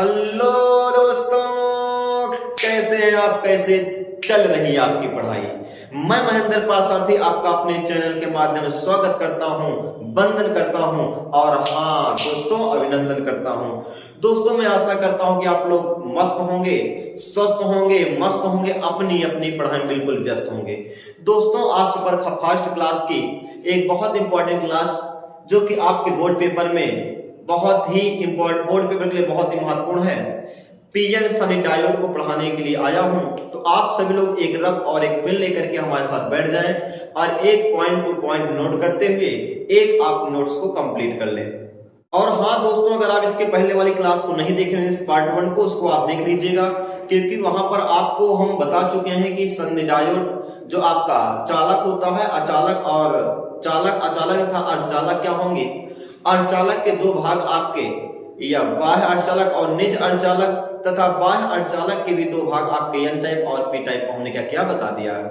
Hello दोस्तों, कैसे हैं आप? कैसे चल रही है आपकी पढ़ाई? मैं महेंद्र पासार्थी आपका अपने चैनल के माध्यम से स्वागत करता हूं, वंदन करता हूं और हाँ दोस्तों, अभिनंदन करता हूं। दोस्तों, मैं आशा करता हूं कि आप लोग मस्त होंगे, स्वस्थ होंगे, मस्त होंगे, अपनी अपनी पढ़ाई में बिल्कुल व्यस्त होंगे। दोस्तों, आज सुपर फर्स्ट क्लास की एक बहुत इंपॉर्टेंट क्लास जो कि आपके बोर्ड पेपर में बहुत ही इंपॉर्टेंट, बोर्ड पेपर के लिए बहुत ही महत्वपूर्ण है, पीएन सनी डायोड को पढ़ाने के लिए आया हूं। तो आप सभी लोग एक रफ और एक पेन लेकर के हमारे साथ बैठ जाएं और एक पॉइंट टू पॉइंट नोट करते हुए एक आप नोट्स को कंप्लीट कर लें। और हाँ दोस्तों, अगर आप इसके पहले वाली क्लास को नहीं देखे हैं, इस पार्ट 1 को, उसको आप देख लीजिएगा, क्योंकि वहां पर आपको हम बता चुके हैं कि सनी डायोड जो आपका चालक होता है, अचालक और चालक, अचालक तथा अर्धचालक क्या होंगे। अर्धचालक के दो भाग आपके, या बाह्य अर्धचालक और निज अर्धचालक, तथा बाह्य अर्धचालक के भी दो भाग आपके एन टाइप और पी टाइप होने का क्या बता दिया है।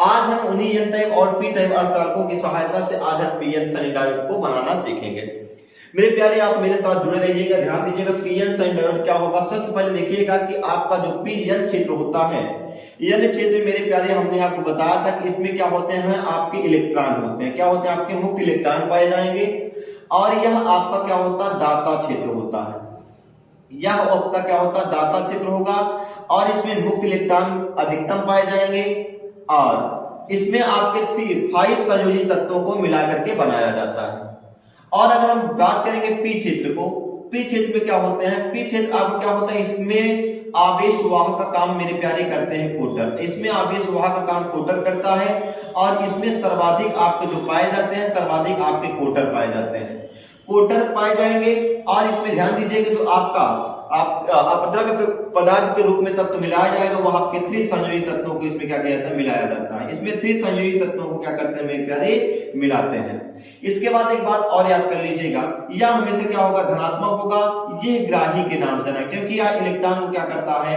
आज हम उन्हीं एन टाइप और पी टाइप अर्धचालकों की सहायता से आज हम पीएन सनी डायोड को बनाना सीखेंगे। मेरे प्यारे, आप मेरे साथ जुड़े रहिएगा, ध्यान दीजिएगा पीएन सनी डायोड क्या होगा। सबसे पहले देखिएगा कि आपका जो पीएन क्षेत्र होता है, एन क्षेत्र मेरे प्यारे, हमने आपको बताया था कि इसमें क्या होते हैं, आपके इलेक्ट्रॉन होते हैं। क्या होते हैं? आपके मुक्त इलेक्ट्रॉन पाए जाएंगे। और यह आपका क्या होता है, दाता क्षेत्र होता है। यह आपका क्या होता है, दाता क्षेत्र होगा। और इसमें मुक्त इलेक्ट्रॉन अधिकतम पाए जाएंगे और इसमें आपके 5 संयोजी तत्वों को मिलाकर के बनाया जाता है। और अगर हम बात करेंगे पी क्षेत्र को, पी क्षेत्र में क्या होते हैं, पी क्षेत्र आपका क्या होता है, इसमें आवेश वाहक का काम मेरे प्यारे करते हैं कोटर। इसमें आवेश वाहक का काम कोटर करता है और इसमें सर्वाधिक आपके जो पाए जाते हैं, सर्वाधिक आपके कोटर पाए जाते हैं, कोटर पाए जाएंगे। और इसमें ध्यान दीजिएगा जो आपका अपद्रव्य पदार्थ के रूप में तत्व मिलाया जाएगा, वह आपके 3 संयोजी तत्वों को इसमें क्या किया जाता है, मिलाया जाता है। इसमें 3 संयोजी तत्वों को क्या करते हैं मेरे प्यारे, मिलाते हैं। इसके बाद एक बात और याद कर लीजिएगा, यह हमेशा क्या होगा, धनात्मक होगा। ये ग्राही के नाम से ना, क्योंकि यह इलेक्ट्रॉन को क्या करता है,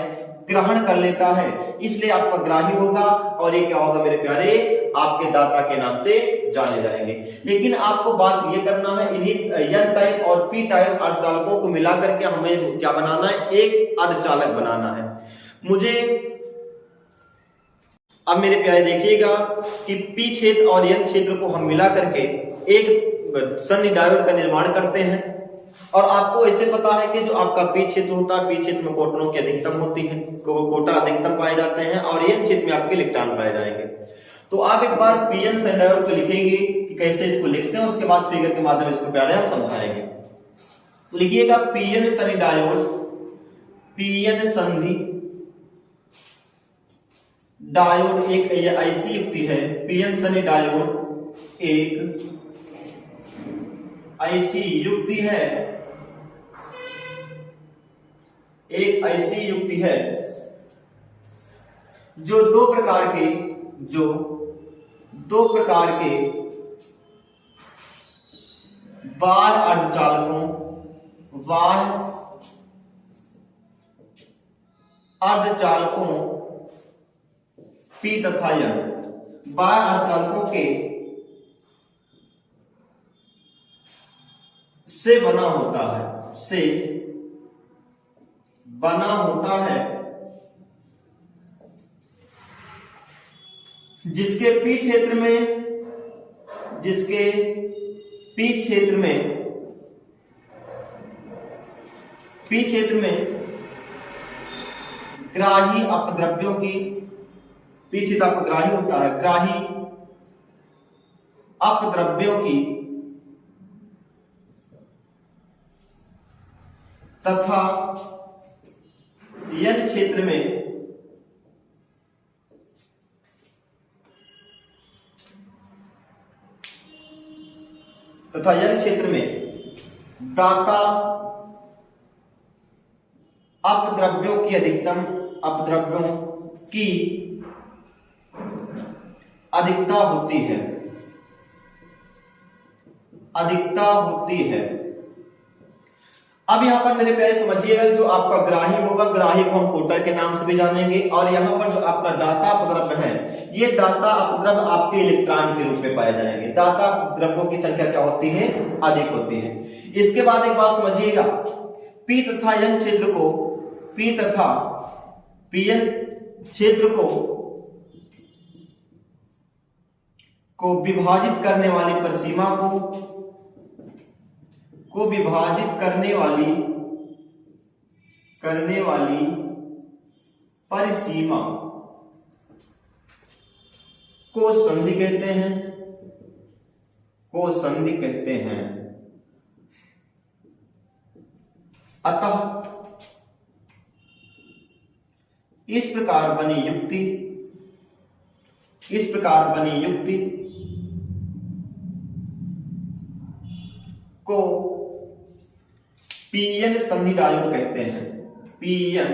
ग्रहण कर लेता है, इसलिए आपका ग्राही होगा। और ये क्या होगा मेरे प्यारे, आपके दाता के नाम से जाने जाएंगे। लेकिन आपको बात ये करना है, इन्हीं एन टाइप और पी टाइप अर्धचालकों को मिलाकर के हमें क्या बनाना है, एक अर्धचालक बनाना है मुझे। अब मेरे प्यारे देखिएगा कि पी क्षेत्र और एन क्षेत्र को हम मिला करके एक सनी डायोड का निर्माण करते हैं। और आपको ऐसे पता है कि जो आपका पी क्षेत्र होता है, पी क्षेत्र में कोटरों की अधिकतम होती है, कोटा अधिकतम पाए जाते हैं और एन क्षेत्र में आपके इलेक्ट्रॉन पाए जाएंगे। तो आप एक बार पीएन सनी डायोड को लिखेंगे कि कैसे इसको लिखते हैं, उसके बाद फिगर के माध्यम इसको प्यारे हम समझाएंगे। तो लिखिएगा पीएन सनी डायोड, पीएन संधि डायोड एक ऐसी युक्ति है, पीएन सनी डायोड एक ऐसी युक्ति है, एक ऐसी युक्ति है जो दो प्रकार के बाह्य अर्धचालकों पी तथा एन, बाह्य अर्धचालकों के से बना होता है, जिसके पी क्षेत्र में ग्राही अपद्रव्यों की, पी क्षेत्र आपका ग्राही होता है, ग्राही अपद्रव्यों की तथा एन क्षेत्र में दाता अपद्रव्यों की अधिकता होती है। अब यहां पर मेरे प्यारे समझिएगा, जो आपका ग्राही होगा, ग्राही को हम कोटर के नाम से भी जानेंगे। और यहां पर जो आपका दाता अपद्रव्य है, ये दाता अपद्रव्य आपके इलेक्ट्रॉन के रूप में पाए जाएंगे। दाता अपद्रव्यों की संख्या क्या होती है, अधिक होती है। इसके बाद एक बात समझिएगा, पी तथा एन क्षेत्र को, पी तथा पीएन क्षेत्र को विभाजित करने वाली परिसीमा को विभाजित करने वाली परिसीमा को संधि कहते हैं, को संधि कहते हैं। अतः इस प्रकार बनी युक्ति को पीएन संधि डायोड कहते हैं, पीएन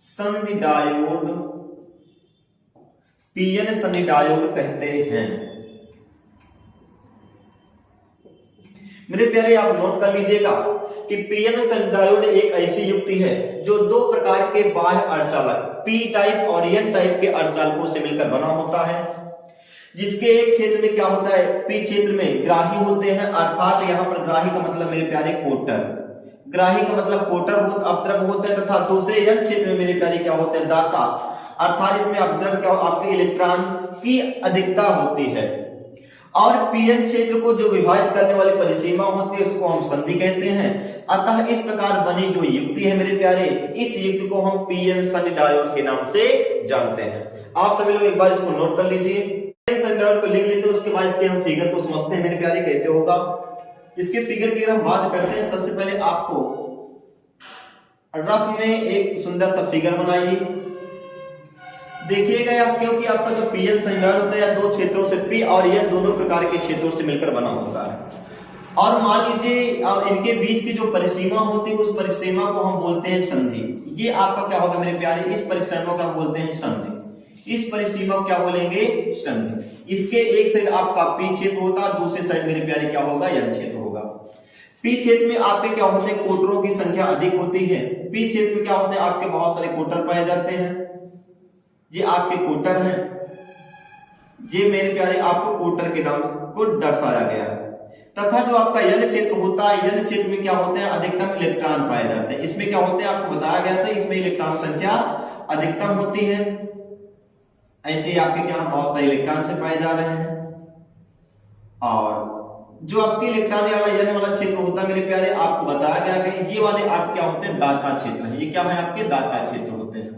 संधि डायोड, पीएन संधि डायोड कहते हैं। मेरे प्यारे आप नोट कर लीजिएगा कि पीएन संधि डायोड एक ऐसी युक्ति है जो दो प्रकार के बाह्य अर्धचालक पी टाइप और एन टाइप के अर्धचालकों से मिलकर बना होता है, जिसके एक क्षेत्र में क्या होता है, पी क्षेत्र में ग्राही होते हैं, अर्थात यहां पर ग्राही का मतलब मेरे प्यारे कोटर, ग्राही का मतलब कोटर अपद्रव होते हैं, तथा दूसरे एन क्षेत्र में मेरे प्यारे क्या होते हैं, दाता, अर्थात इसमें अपद्रव क्या आपके इलेक्ट्रॉन की अधिकता होती है। और पीएन क्षेत्र को जो विभाजित करने वाली परिसीमा होती है उसको हम संधि कहते हैं। अतः इस प्रकार बनी जो युक्ति है मेरे प्यारे, इस युक्ति को हम पीएन संधि डायोड के नाम से जानते हैं। आप सभी लोग एक बार इसको नोट कर लीजिए, पीएन संधि डायोड को लिख लेते हैं, उसके बाद इसके हम फिगर को समझते हैं मेरे प्यारे कैसे होगा। इसके फिगर की हम बात करते हैं, सबसे पहले आपको रफ में एक सुंदर सा फिगर बनाइए, देखिएगा आप, क्योंकि आपका जो पीएन संधि डायोड होता है दो क्षेत्रों से पी और एन दोनों प्रकार के क्षेत्रों से मिलकर बना होता है। और मान लीजिए इनके बीच की जो परिसीमा होती है उस परिसीमा को हम बोलते हैं संधि। ये आपका क्या होगा मेरे प्यारे, इस परिसीमा को हम बोलते हैं संधि, इस परिसीमा को क्या बोलेंगे, संधि। इसके एक साइड आपका पी क्षेत्र होता है, दूसरे साइड मेरे प्यारे क्या होगा, एन क्षेत्र होगा। पी क्षेत्र में आपके क्या होते हैं, कोटरों की संख्या अधिक होती है। पी क्षेत्र में क्या होते हैं, आपके बहुत सारे कोटर पाए जाते हैं, ये आपके कोटर हैं, ये मेरे प्यारे आपको कोटर के नाम को दर्शाया गया है। तथा जो आपका एन क्षेत्र होता है, एन क्षेत्र में क्या होते हैं, अधिकतम इलेक्ट्रॉन पाए जाते हैं। इसमें क्या होते हैं, आपको बताया गया था, इसमें इलेक्ट्रॉन संख्या अधिकतम होती है। ऐसे ही आपके क्या बहुत सारे इलेक्ट्रॉन से पाए जा रहे हैं। और जो आपके इलेक्ट्रॉन वाला एन वाला क्षेत्र होता है मेरे प्यारे, आपको बताया गया कि ये वाले आप क्या होते हैं, दाता क्षेत्र है। ये क्या है, आपके दाता क्षेत्र होते हैं,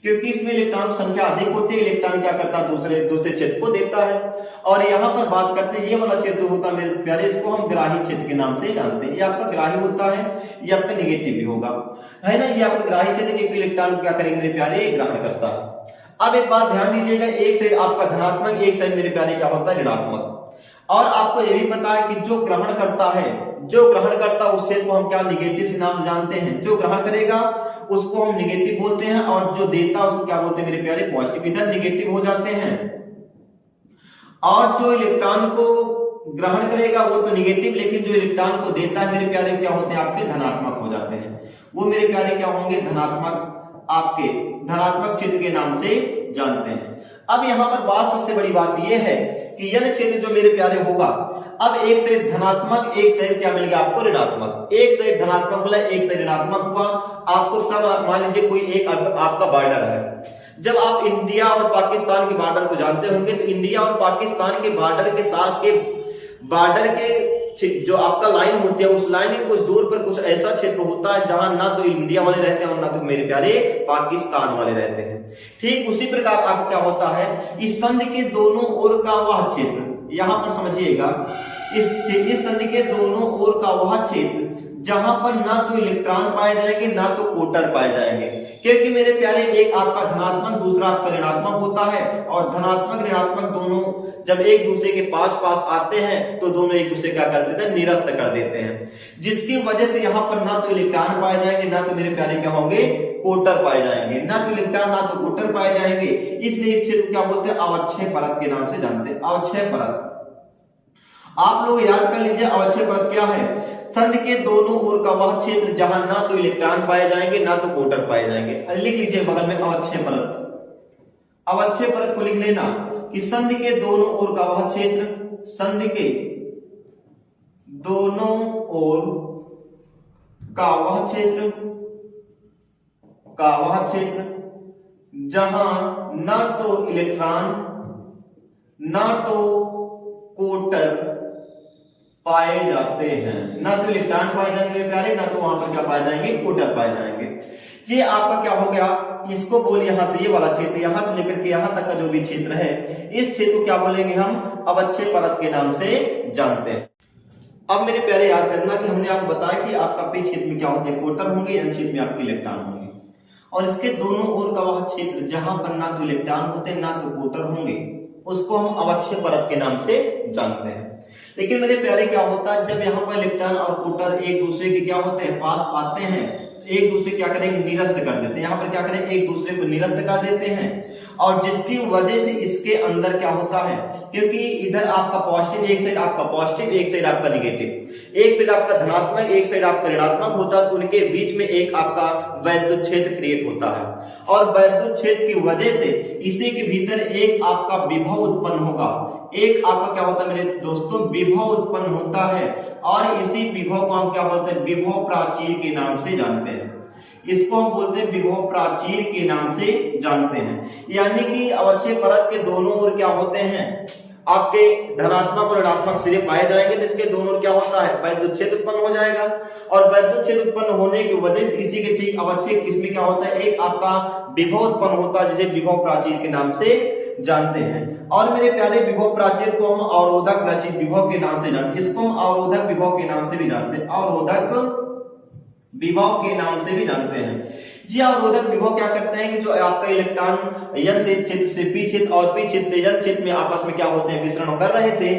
क्योंकि इसमें इलेक्ट्रॉन संख्या अधिक होती है। इलेक्ट्रॉन क्या करता है, दूसरे क्षेत्र को देता है। और यहाँ पर बात करते हैं, ये वाला क्षेत्र होता है मेरे प्यारे, इसको हम ग्राही क्षेत्र के नाम से जानते हैं। ये आपका ग्राही होता है, ये आपका निगेटिव भी होगा, है ना। ये आपका ग्राही क्षेत्र, क्योंकि इलेक्ट्रॉन क्या करेंगे मेरे प्यारे, ग्रहण करता है। अब एक बात ध्यान दीजिएगा, एक साइड आपका धनात्मक, एक साइड मेरे प्यारे क्या होता है, ऋणात्मक। और आपको यह भी पता है कि जो ग्रहण करता है, उस क्षेत्र को हम क्या निगेटिव से नाम जानते हैं। जो ग्रहण करेगा उसको हम निगेटिव बोलते हैं, और जो देता उसको क्या बोलते हैं मेरे प्यारे, पॉजिटिव। इधर निगेटिव हो जाते हैं, और जो इलेक्ट्रॉन को ग्रहण करेगा वो तो निगेटिव, लेकिन जो इलेक्ट्रॉन को देता है मेरे प्यारे क्या होते हैं, आपके धनात्मक हो जाते हैं। वो मेरे प्यारे क्या होंगे, धनात्मक, आपके धनात्मक क्षेत्र के नाम से जानते हैं। अब यहां पर बात, सबसे बड़ी बात यह है कि एन क्षेत्र जो मेरे प्यारे होगा, अब एक साइड धनात्मक, एक साइड क्या मिल गया आपको, ऋणात्मक। एक साइड धनात्मक बोला, एक साइड ऋणात्मक हुआ आपको। तब मान लीजिए कोई एक आपका बॉर्डर है, जब आप इंडिया और पाकिस्तान के बॉर्डर को जानते होंगे, तो इंडिया और पाकिस्तान के बॉर्डर के साथ के बॉर्डर के जो आपका लाइन होती है, उस लाइन के कुछ दूर पर कुछ ऐसा क्षेत्र होता है जहां ना तो इंडिया वाले रहते हैं और ना तो मेरे प्यारे पाकिस्तान वाले रहते हैं। ठीक उसी प्रकार आप क्या होता है, इस संधि के दोनों ओर का वह क्षेत्र, यहां पर समझिएगा, इस संधि के दोनों ओर का वह क्षेत्र जहां पर ना तो इलेक्ट्रॉन पाए जाएंगे ना तो कोटर पाए जाएंगे, क्योंकि मेरे प्यारे एक आपका धनात्मक, दूसरा आपका ऋणात्मक होता है। और धनात्मक ऋणात्मक दोनों जब एक दूसरे के पास आते हैं तो दोनों एक दूसरे क्या कर देते हैं, निरस्त कर देते हैं, जिसकी वजह से यहाँ पर ना तो इलेक्ट्रॉन पाए जाएंगे ना तो मेरे प्यारे क्या होंगे, कोटर पाए जाएंगे। ना तो इलेक्ट्रॉन ना तो कोटर पाए जाएंगे, इसलिए इस क्षेत्र को क्या बोलते हैं, अवक्षय परत के नाम से जानते हैं। अवक्षय परत आप लोग याद कर लीजिए, अवक्षय परत क्या है, संधि के दोनों ओर का वह क्षेत्र जहां ना तो इलेक्ट्रॉन पाए जाएंगे ना तो कोटर पाए जाएंगे। लिख लीजिए बगल में अवक्षय परत। अवक्षय परत को लिख लेना कि संधि के दोनों ओर का वह क्षेत्र, संधि के दोनों ओर का वह क्षेत्र जहां ना तो इलेक्ट्रॉन ना तो कोटर पाए जाते हैं, ना तो इलेक्ट्रॉन पाए जाएंगे प्यारे, ना तो वहां पर क्या पाए जाएंगे, कोटर पाए जाएंगे। ये आपका क्या हो गया, इसको बोल यहां से ये वाला क्षेत्र, यहां से लेकर के यहां तक का जो भी क्षेत्र है, इस क्षेत्र को क्या बोलेंगे हम, अवक्षय परत के नाम से जानते हैं। अब मेरे प्यारे याद करना कि हमने आपको बताया कि आपका पी क्षेत्र में क्या होते हैं, कोटर होंगे, एन क्षेत्र में आपके इलेक्ट्रॉन होंगे, और इसके दोनों ओर का वह क्षेत्र जहां पर ना तो इलेक्ट्रॉन होते हैं ना तो कोटर होंगे, उसको हम अवक्षय परत के नाम से जानते हैं। लेकिन मेरे प्यारे क्या होता है, जब यहाँ पर इलेक्ट्रॉन और कोटर एक दूसरे के क्या होते हैं, पास आते हैं, तो एक दूसरे क्या करेंगे, निरस्त कर देते हैं। यहाँ पर क्या करें, एक दूसरे को निरस्त कर देते हैं, और जिसकी वजह से इसके अंदर क्या होता है, क्योंकि इधर आपका पॉजिटिव, एक साइड आपका पॉजिटिव, एक साइड आपका निगेटिव, एक साइड आपका धनात्मक, एक साइड आपका ऋणात्मक होता है, तो उनके बीच में एक आपका वैद्युत क्षेत्र क्रिएट होता है, और वैद्युत क्षेत्र की वजह से इसी के भीतर एक आपका विभव उत्पन्न होगा, एक आपका क्या होता है मेरे दोस्तों, विभव उत्पन्न होता है, और इसी विभव को हम क्या बोलते हैं, विभव प्राचीर के नाम से जानते हैं। इसको हम बोलते हैं विभव प्राचीर के नाम से जानते हैं। यानी कि अवक्षय परत के दोनों ओर क्या होते हैं, आपके धनात्मक और ऋणात्मक सिरे पाए जाएंगे, जिसके दोनों ओर क्या होता है, वैद्युत क्षेत्र उत्पन्न हो जाएगा, और वैद्युत क्षेत्र उत्पन्न होने की वजह से इसी के ठीक अवक्षय, इसमें क्या होता है, एक आपका विभव उत्पन्न होता है, जिसे विभव प्राचीर के नाम से जानते हैं। और मेरे प्यारे विभव प्राचीर को हम अवरोधक प्राचीर विभव के नाम से जानते हैं, इसको हम अवरोधक विभव के नाम से भी जानते हैं, अवरोधक विभव के नाम से भी जानते हैं। जी अवरोधक विभव क्या करते हैं कि जो आपका इलेक्ट्रॉन एन क्षेत्र से पी क्षेत्र और पी क्षेत्र से एन क्षेत्र में आपस में क्या होते हैं, विसरण कर रहे थे,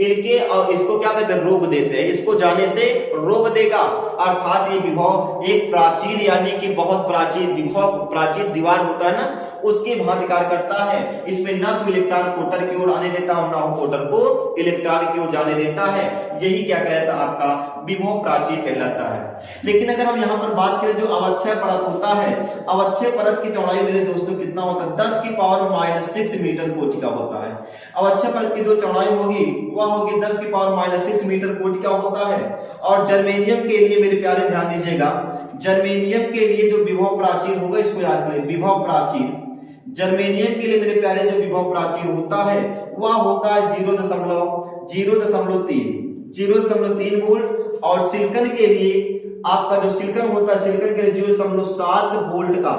इनके और इसको क्या कहते हैं, रोक देते हैं, इसको जाने से रोक देगा, अर्थात ये विभव एक प्राचीर यानी कि बहुत प्राचीर विभव, प्राचीर दीवार होता है ना, उसकी भांति कार्य करता है। इसमें ना तो इलेक्ट्रॉन कोटर की ओर आने देता है, ना कोटर को इलेक्ट्रॉन की ओर जाने देता है, यही क्या कहलाता है, आपका विभव प्राचीर कहलाता है। लेकिन अगर हम यहाँ पर बात करें जो अवक्षय परत होता है, अवक्षय परत की चौड़ाई मेरे दोस्तों कितना होता है, 10 की पावर -6 मीटर कोटि का होता है। अवक्षय परत की जो चौड़ाई होगी वह होगी 10 की पावर -6 मीटर कोटि का होता है। और जर्मेनियम के लिए मेरे प्यारे ध्यान दीजिएगा, जर्मेनियम के लिए जो विभव प्राचीर होगा, इसको याद करें, विभव प्राचीर, जर्मेनियम के लिए मेरे प्यारे जो विभव प्राचीर होता है वह होता है 0.3 वोल्ट, और सिलिकॉन के लिए आपका जो सिलिकॉन होता है, सिलिकॉन के लिए 0.7 वोल्ट का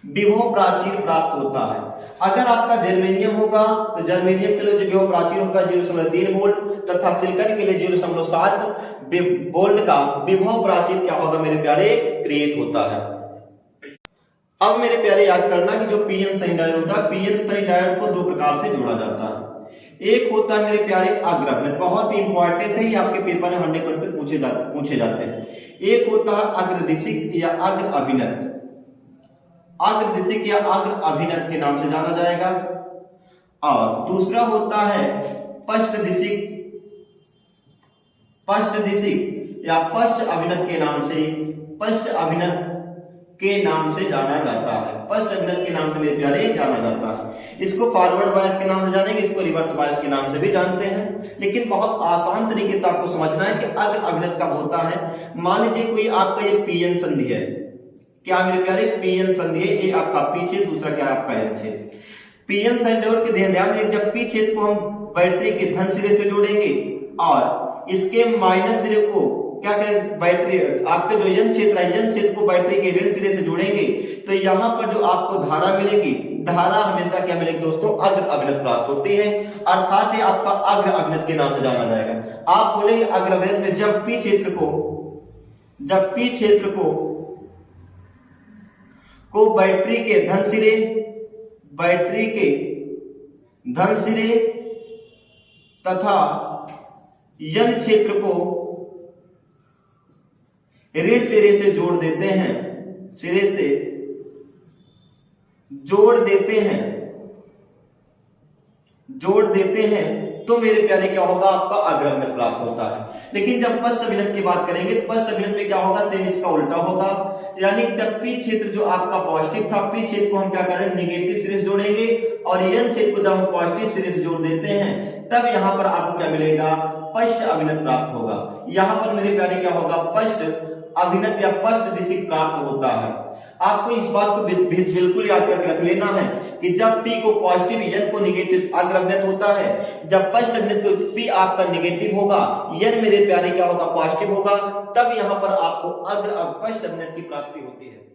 विभव प्राचीर प्राप्त होता है। अगर आपका जर्मेनियम होगा तो जर्मेनियम के लिए जो विभव प्राचीर होगा 0.3 वोल्ट, तथा सिलिकॉन के लिए 0.7 वोल्ट का विभव प्राचीर क्या होगा मेरे प्यारे, क्रिएट होता है। अब मेरे प्यारे याद करना कि जो पीएन सनी डायोड होता है, पीएन सनी डायोड को दो प्रकार से जोड़ा जाता है। एक होता है मेरे प्यारे अग्र अभिनत, बहुत ही इंपॉर्टेंट है, ये आपके पेपर में 100% पूछे जाते हैं। एक होता है अग्रदिशिक या अग्र अभिनत, अग्रदिशिक या अग्र अभिनत के नाम से जाना जाएगा, और दूसरा होता है पश्चदिशिक, पश्चदिशिक या पश्च अभिनत के नाम से, पश्च अभिनत के नाम से जाना जाता है, पश्च अभिनत के नाम से मेरे प्यारे जाना जाता है। इसको फॉरवर्ड बायस के नाम से जानेंगे, इसको रिवर्स बायस के नाम से भी जानते हैं, लेकिन बहुत आसान तरीके से आपको समझना है कि अग्र अभिनत कब होता है। मान लीजिए कोई आपका ये पीएन संधि है, क्या मेरे प्यारे, पीएन संधि है, ये आपका पी क्षेत्र, दूसरा क्या है आपका एन क्षेत्र। पीएन संधि के ध्यान दें, जब पी क्षेत्र को हम बैटरी के धन सिरे से जोड़ेंगे और इसके माइनस सिरे को क्या करें, बैटरी आपके जो एन क्षेत्र है, एन क्षेत्र को बैटरी के ऋण सिरे से जोड़ेंगे, तो यहाँ पर जो आपको धारा मिलेगी, धारा हमेशा क्या मिलेगी दोस्तों, अग्र अभिनत प्राप्त होती है, अर्थात ये आपका अग्र अभिनत के नाम से जाना जाएगा। आप बोलेंगे अग्र अभिनत में जब पी क्षेत्र को बैटरी के धन सिरे, बैटरी के धन सिरे तथा एन क्षेत्र को ऋण सिरे से जोड़ देते हैं, सिरे से जोड़ देते हैं, तो मेरे प्यारे क्या होगा, आपका अग्र अभिनत प्राप्त होता है। लेकिन जब पश्च अभिनत की बात करेंगे, तो पश्च अभिनत में क्या होगा, सेम इसका उल्टा होगा, यानी जब पी क्षेत्र जो आपका पॉजिटिव था, पी क्षेत्र को हम क्या करेंगे, निगेटिव सिरे से जोड़ेंगे, और एन क्षेत्र को जब हम पॉजिटिव सिरे से जोड़ देते हैं, तब यहां पर आपको क्या मिलेगा, पश्च अभिनत प्राप्त होगा। यहाँ पर मेरे प्यारे क्या होगा, पश्च अभिनत या पश्च दिशिक प्राप्त होता है। आपको इस बात को बिल्कुल याद करके रख लेना है कि जब P को पॉजिटिव N को निगेटिव अग्र अभिनत होता है, जब पश्च अभिनत को P आपका निगेटिव होगा, N मेरे प्यारे क्या होगा, पॉजिटिव होगा, तब यहाँ पर आपको अग्र पश्च अभिनत की प्राप्ति होती है।